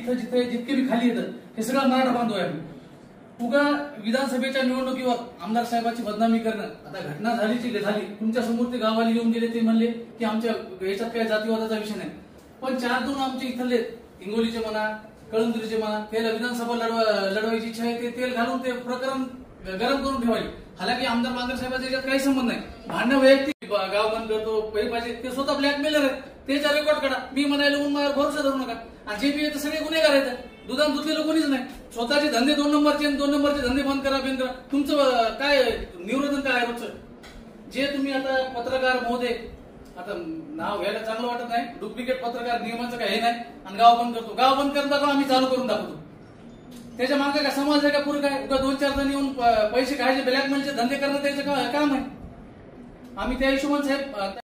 इथं जिथे जितके बी खाली येतात हे सगळं मराठा बांधव आहे. उगा विधानसभेच्या निवडणुकीवर आमदार साहेबांची बदनामी करणं, आता घटना झालीची झाली, तुमच्या समोर ते गावाला येऊन गेले, ते म्हणले की आमच्या याच्यात काही जातीवादाचा विषय नाही, पण 4-2 आमचे इथले हिंगोलीचे म्हणा, कळंदरीचे म्हणा, त्याला विधानसभा लढवायची इच्छा आहे, ते तेल घालून ते प्रकरण गरम करून ठेवायचे. हालाकी आमदार बांगर साहेबांचा याच्यात काही संबंध नाही. भांडणं वैयक्तिक गाव बंद करतो पाहिजे, ते स्वतः ब्लॅकमेलर आहेत, त्याचा रेकॉर्ड काढा. मी म्हणायला माझ्यावर भरोसा धरू नका. आणि जे बी सगळे गुन्हेगार आहेत, दुधान धुतलेलं कोणीच नाही. स्वतःचे धंदे 2 नंबरचे आणि 2 नंबरचे धंदे बंद करा, बंद करा. तुमचं काय निवेदन काय आहे? जे तुम्ही आता पत्रकार महोदय, आता नाव घ्यायला चांगलं वाटत नाही, डुप्लिकेट पत्रकार नियमाचं काही हे नाही, आणि गाव बंद करतो, गाव बंद करता का आम्ही चालू करून दाखवतो. त्याच्या मागे का समाज आहे का? पुढे काय 2-4 जण येऊन पैसे खायचे, ब्लॅकमेलचे धंदे करणं त्याचं काम आहे. आम्ही त्या हिशोबाने साहेब